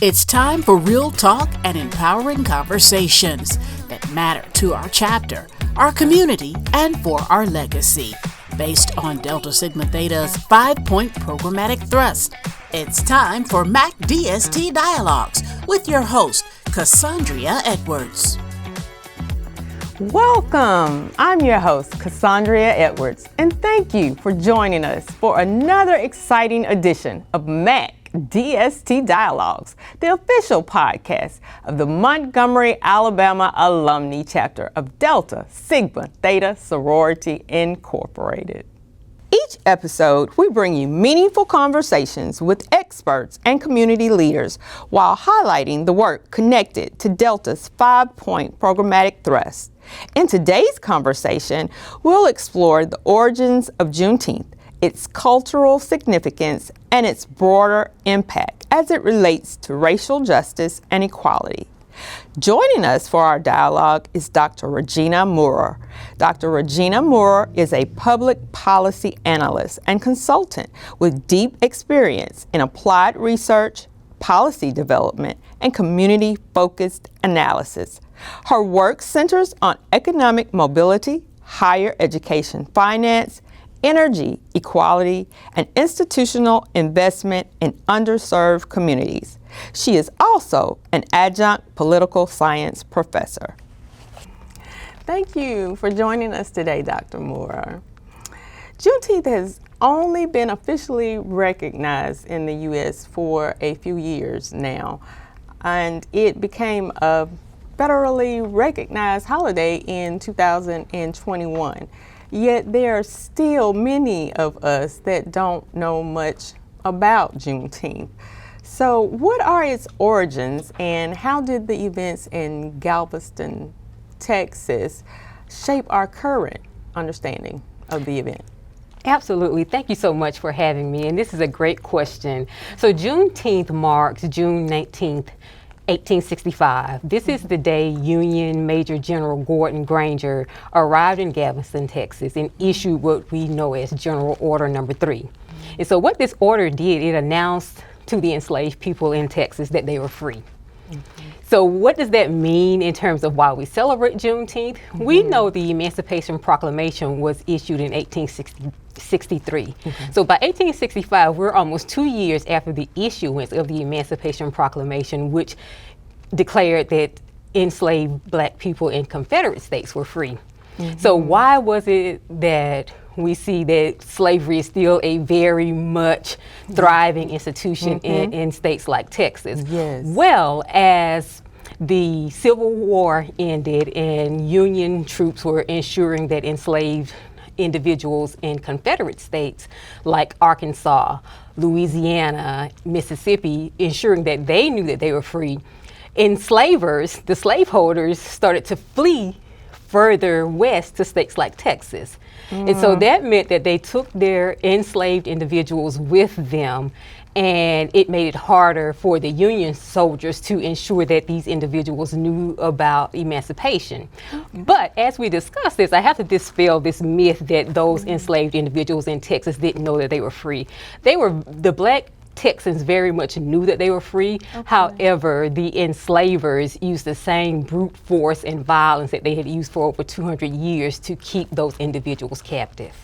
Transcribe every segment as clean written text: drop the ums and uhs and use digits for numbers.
It's time for real talk and empowering conversations that matter to our chapter, our community, and for our legacy. Based on Delta Sigma Theta's 5-point programmatic thrust, it's time for MAC-DST Dialogues with your host, Cossaundria Edwards. Welcome! I'm your host, Cossaundria Edwards, and thank you for joining us for another exciting edition of MAC-DST Dialogues, the official podcast of the Montgomery, Alabama alumni chapter of Delta Sigma Theta Sorority Incorporated. Each episode, we bring you meaningful conversations with experts and community leaders while highlighting the work connected to Delta's 5-point programmatic thrust. In today's conversation, we'll explore the origins of Juneteenth, its cultural significance, and its broader impact as it relates to racial justice and equality. Joining us for our dialogue is Dr. Regina Moorer. Dr. Regina Moorer is a public policy analyst and consultant with deep experience in applied research, policy development, and community-focused analysis. Her work centers on economic mobility, higher education finance, energy equality, and institutional investment in underserved communities. She is also an adjunct political science professor. Thank you for joining us today, Dr. Moorer. Juneteenth has only been officially recognized in the U.S. for a few years now, and it became a federally recognized holiday in 2021. Yet there are still many of us that don't know much about Juneteenth. So what are its origins and how did the events in Galveston, Texas shape our current understanding of the event? Absolutely. Thank you so much for having me. And this is a great question. So Juneteenth marks June 19th, 1865. This is the day Union Major General Gordon Granger arrived in Galveston, Texas, and issued what we know as General Order Number 3. And so what this order did, it announced to the enslaved people in Texas that they were free. So what does that mean in terms of why we celebrate Juneteenth? We know the Emancipation Proclamation was issued in 1863. So by 1865, we're almost 2 years after the issuance of the Emancipation Proclamation, which declared that enslaved Black people in Confederate states were free. So why was it that we see that slavery is still a very much thriving institution in states like Texas? Yes. Well, as the Civil War ended and Union troops were ensuring that enslaved individuals in Confederate states like Arkansas, Louisiana, Mississippi, ensuring that they knew that they were free, enslavers, the slaveholders, started to flee further west to states like Texas. And so that meant that they took their enslaved individuals with them, and it made it harder for the Union soldiers to ensure that these individuals knew about emancipation. But as we discuss this, I have to dispel this myth that those enslaved individuals in Texas didn't know that they were free. The Black Texans very much knew that they were free. However, the enslavers used the same brute force and violence that they had used for over 200 years to keep those individuals captive.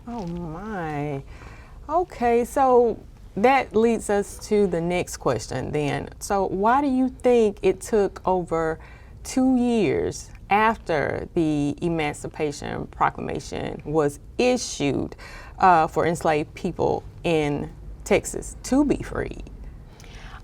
Oh my. Okay, so that leads us to the next question then. So why do you think it took over 2 years after the Emancipation Proclamation was issued for enslaved people in Texas to be freed?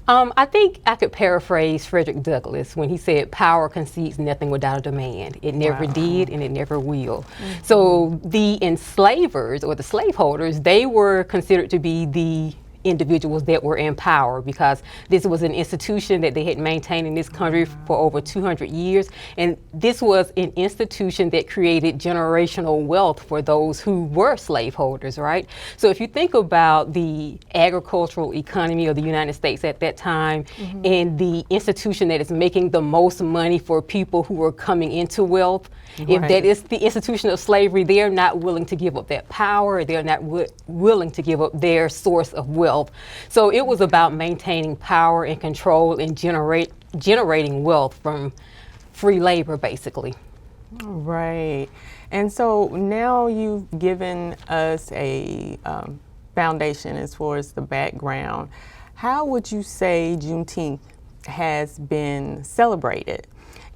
I think I could paraphrase Frederick Douglass when he said, "Power concedes nothing without a demand." It never did, and it never will. So the enslavers or the slaveholders, they were considered to be the individuals that were in power because this was an institution that they had maintained in this country for over 200 years. And this was an institution that created generational wealth for those who were slaveholders, right? So if you think about the agricultural economy of the United States at that time and the institution that is making the most money for people who are coming into wealth, if that is the institution of slavery, they're not willing to give up that power. They're not willing to give up their source of wealth. wealth. So it was about maintaining power and control and generating wealth from free labor, basically. Right. And so now you've given us a foundation as far as the background. How would you say Juneteenth has been celebrated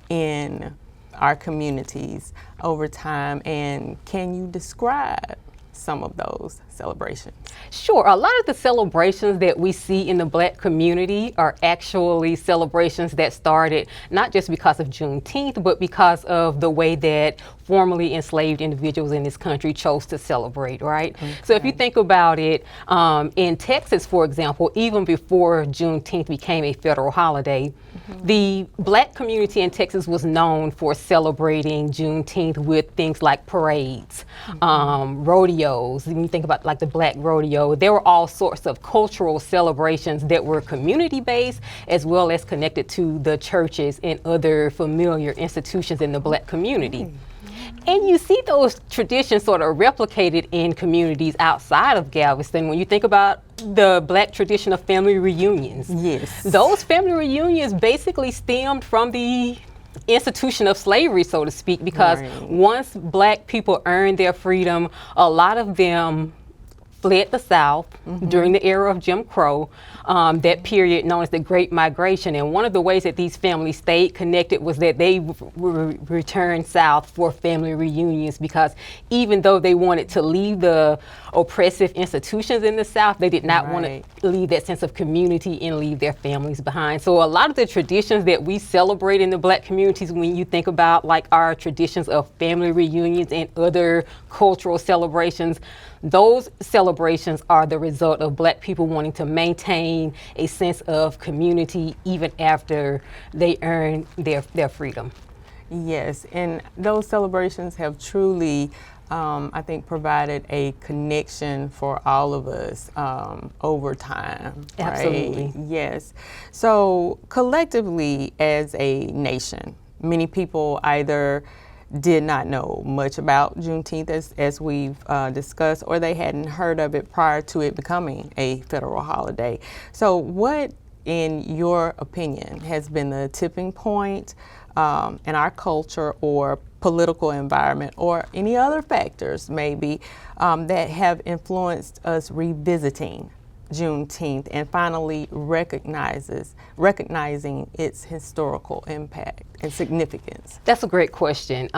in our communities over time, and can you describe some of those celebrations? Sure. A lot of the celebrations that we see in the Black community are actually celebrations that started not just because of Juneteenth, but because of the way that formerly enslaved individuals in this country chose to celebrate, right? Okay. So if you think about it, in Texas, for example, even before Juneteenth became a federal holiday, the Black community in Texas was known for celebrating Juneteenth with things like parades, rodeos. When you think about like the Black rodeo, there were all sorts of cultural celebrations that were community-based as well as connected to the churches and other familiar institutions in the Black community. And you see those traditions sort of replicated in communities outside of Galveston. When you think about the Black tradition of family reunions, yes, those family reunions basically stemmed from the institution of slavery, so to speak, because once Black people earned their freedom, a lot of them fled the South during the era of Jim Crow, that period known as the Great Migration. And one of the ways that these families stayed connected was that they returned South for family reunions, because even though they wanted to leave the oppressive institutions in the South, they did not want to leave that sense of community and leave their families behind. So a lot of the traditions that we celebrate in the Black communities, when you think about like our traditions of family reunions and other cultural celebrations, those celebrations are the result of Black people wanting to maintain a sense of community even after they earn their freedom. Yes, and those celebrations have truly, I think, provided a connection for all of us over time. Absolutely. Right? Yes. So collectively as a nation, many people either did not know much about Juneteenth as we've discussed, or they hadn't heard of it prior to it becoming a federal holiday. So what, in your opinion, has been the tipping point in our culture or political environment, or any other factors maybe that have influenced us revisiting Juneteenth and finally recognizing its historical impact and significance? That's a great question.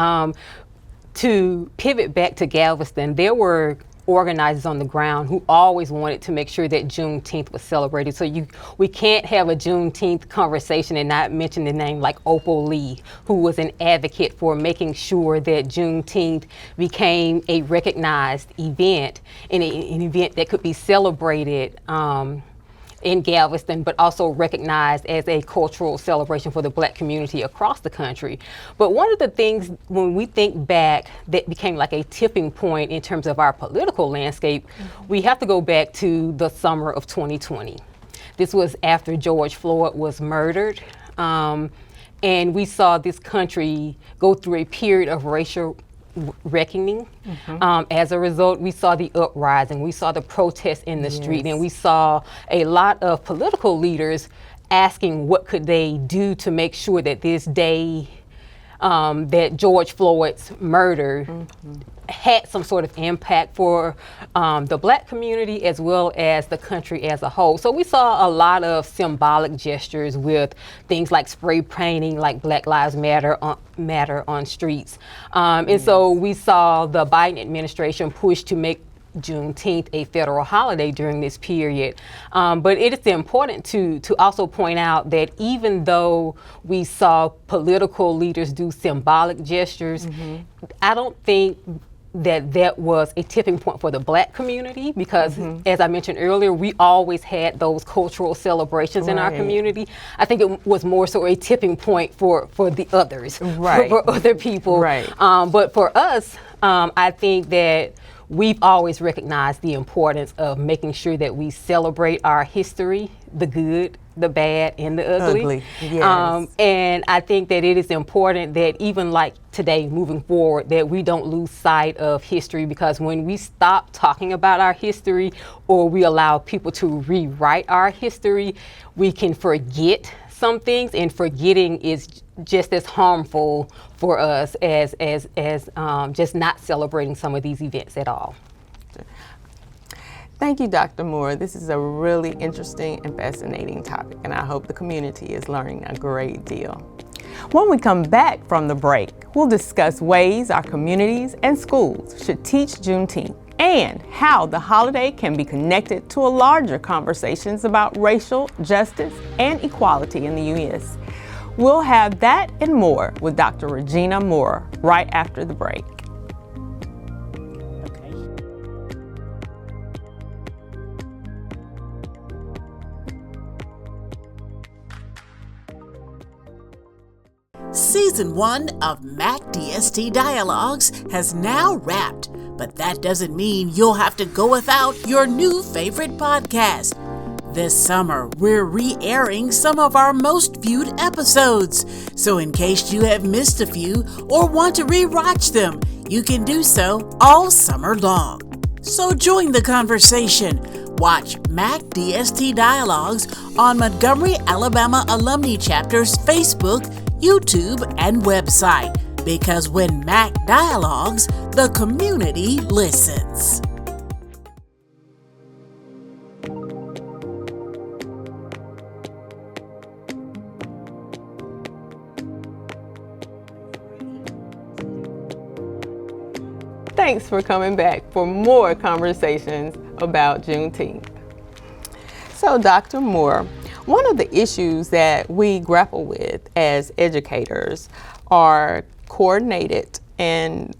To pivot back to Galveston, there were organizers on the ground who always wanted to make sure that Juneteenth was celebrated. So we can't have a Juneteenth conversation and not mention the name like Opal Lee, who was an advocate for making sure that Juneteenth became a recognized event and an event that could be celebrated in Galveston, but also recognized as a cultural celebration for the Black community across the country. But one of the things, when we think back, that became like a tipping point in terms of our political landscape, we have to go back to the summer of 2020. This was after George Floyd was murdered, and we saw this country go through a period of racial reckoning. As a result, we saw the uprising, we saw the protests in the street, and we saw a lot of political leaders asking what could they do to make sure that this day that George Floyd's murder had some sort of impact for the Black community as well as the country as a whole. So we saw a lot of symbolic gestures with things like spray painting, like Black Lives Matter on streets. And so we saw the Biden administration push to make Juneteenth a federal holiday during this period. But it is important to also point out that even though we saw political leaders do symbolic gestures, I don't think that was a tipping point for the Black community, because as I mentioned earlier, we always had those cultural celebrations in our community. I think it was more so a tipping point for the others, for other people. But for us, I think that we've always recognized the importance of making sure that we celebrate our history, the good, the bad, and the ugly. Yes. And I think that it is important that even like today, moving forward, that we don't lose sight of history, because when we stop talking about our history or we allow people to rewrite our history, we can forget some things, and forgetting is just as harmful for us as just not celebrating some of these events at all. Thank you, Dr. Moorer. This is a really interesting and fascinating topic, and I hope the community is learning a great deal. When we come back from the break, we'll discuss ways our communities and schools should teach Juneteenth and how the holiday can be connected to a larger conversations about racial justice and equality in the U.S. We'll have that and more with Dr. Regina Moorer right after the break. Season 1 of MAC-DST Dialogues has now wrapped, but that doesn't mean you'll have to go without your new favorite podcast. This summer, we're re-airing some of our most viewed episodes, so in case you have missed a few or want to re-watch them, you can do so all summer long. So join the conversation. Watch MAC-DST Dialogues on Montgomery, Alabama Alumni Chapter's Facebook, YouTube, and website, because when MAC dialogues, the community listens. Thanks for coming back for more conversations about Juneteenth. So, Dr. Moorer, one of the issues that we grapple with as educators are coordinated and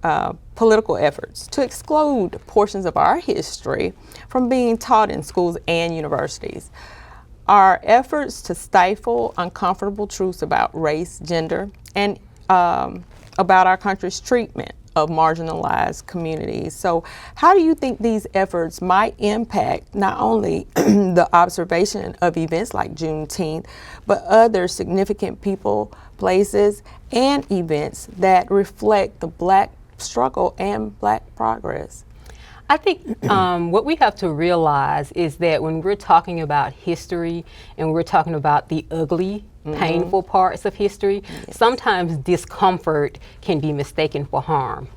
political efforts to exclude portions of our history from being taught in schools and universities. Our efforts to stifle uncomfortable truths about race, gender, and about our country's treatment of marginalized communities. So how do you think these efforts might impact not only the observation of events like Juneteenth, but other significant people, places, and events that reflect the Black struggle and Black progress? I think what we have to realize is that when we're talking about history and we're talking about the ugly, painful parts of history, sometimes discomfort can be mistaken for harm.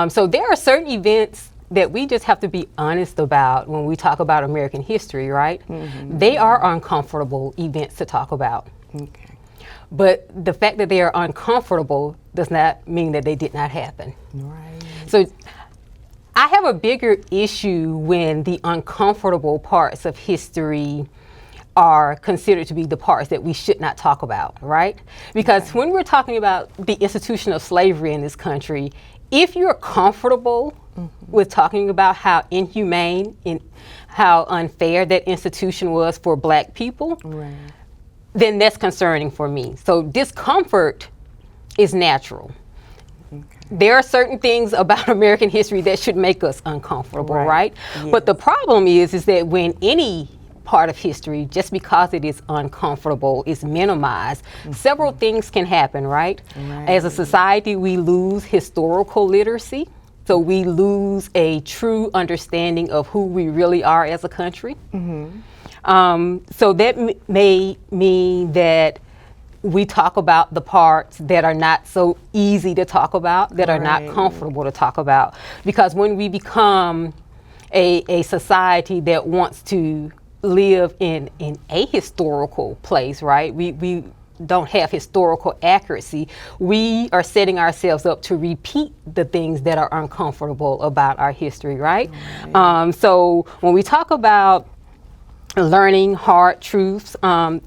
So there are certain events that we just have to be honest about when we talk about American history, right? They are uncomfortable events to talk about. But the fact that they are uncomfortable does not mean that they did not happen. So I have a bigger issue when the uncomfortable parts of history are considered to be the parts that we should not talk about, right? Because when we're talking about the institution of slavery in this country, if you're comfortable with talking about how inhumane and how unfair that institution was for Black people, then that's concerning for me. So discomfort is natural. There are certain things about American history that should make us uncomfortable, right? But the problem is that when any part of history, just because it is uncomfortable, is minimized, several things can happen, right? As a society, we lose historical literacy. So we lose a true understanding of who we really are as a country. So that may mean that we talk about the parts that are not so easy to talk about, that are not comfortable to talk about. Because when we become a society that wants to live in a historical place, right? We don't have historical accuracy. We are setting ourselves up to repeat the things that are uncomfortable about our history, right? So when we talk about learning hard truths.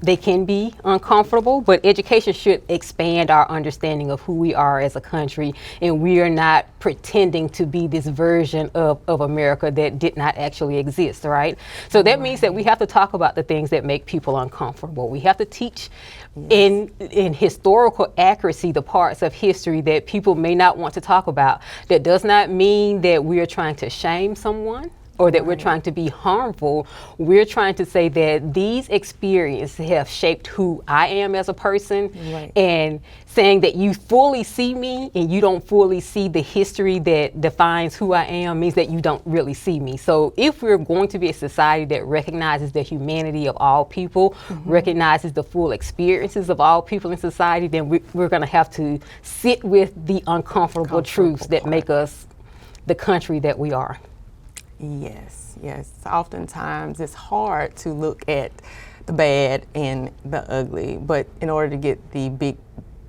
They can be uncomfortable, but education should expand our understanding of who we are as a country, and we are not pretending to be this version of America that did not actually exist, right? So that means that we have to talk about the things that make people uncomfortable. We have to teach in historical accuracy the parts of history that people may not want to talk about. That does not mean that we are trying to shame someone or that we're trying to be harmful. We're trying to say that these experiences have shaped who I am as a person, and saying that you fully see me and you don't fully see the history that defines who I am means that you don't really see me. So if we're going to be a society that recognizes the humanity of all people, recognizes the full experiences of all people in society, then we're gonna have to sit with the uncomfortable truths that make us the country that we are. Yes. Oftentimes it's hard to look at the bad and the ugly, but in order to get the big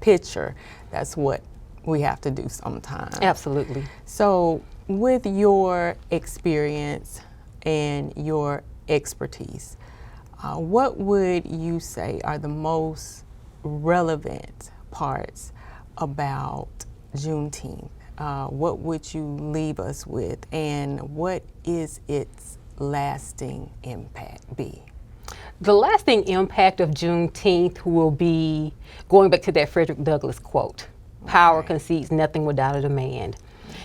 picture, that's what we have to do sometimes. Absolutely. So with your experience and your expertise, what would you say are the most relevant parts about Juneteenth? What would you leave us with, and what is its lasting impact be? The lasting impact of Juneteenth will be going back to that Frederick Douglass quote, power concedes nothing without a demand.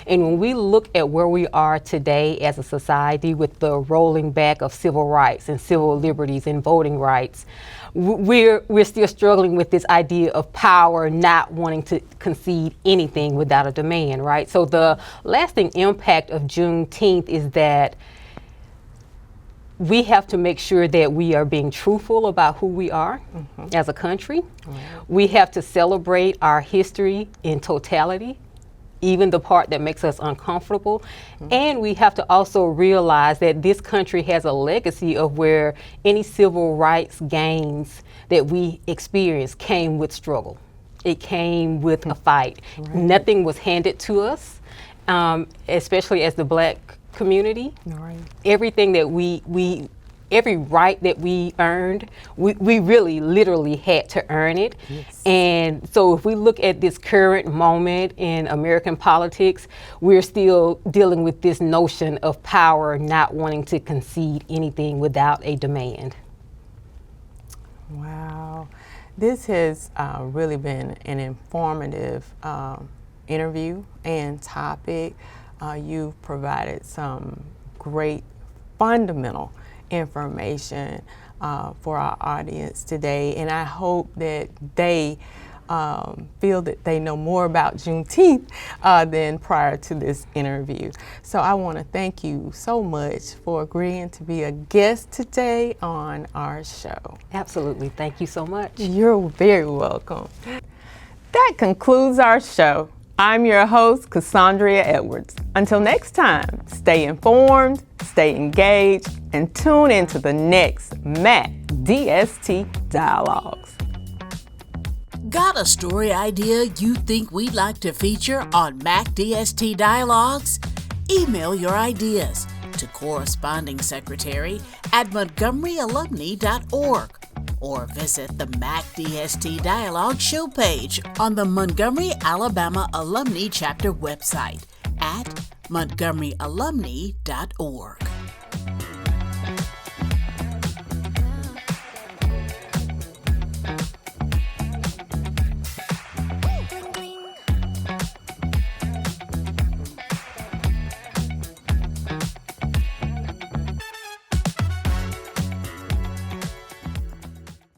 And when we look at where we are today as a society with the rolling back of civil rights and civil liberties and voting rights, we're still struggling with this idea of power not wanting to concede anything without a demand, right? So the lasting impact of Juneteenth is that we have to make sure that we are being truthful about who we are as a country. We have to celebrate our history in totality, even the part that makes us uncomfortable. And we have to also realize that this country has a legacy of where any civil rights gains that we experienced came with struggle. It came with a fight. Nothing was handed to us, especially as the Black community. Everything that every right that we earned, we really literally had to earn it. And so if we look at this current moment in American politics, we're still dealing with this notion of power not wanting to concede anything without a demand. Wow. This has really been an informative interview and topic. You've provided some great fundamental information for our audience today, and I hope that they feel that they know more about Juneteenth than prior to this interview. So I want to thank you so much for agreeing to be a guest today on our show. Absolutely. Thank you so much. You're very welcome. That concludes our show. I'm your host, Cossaundria Edwards. Until next time, stay informed, stay engaged, and tune into the next MAC-DST Dialogues. Got a story idea you think we'd like to feature on MAC-DST Dialogues? Email your ideas to corresponding secretary at MontgomeryAlumnae.org or visit the MAC-DST Dialogue show page on the Montgomery, Alabama Alumni Chapter website at MontgomeryAlumnae.org.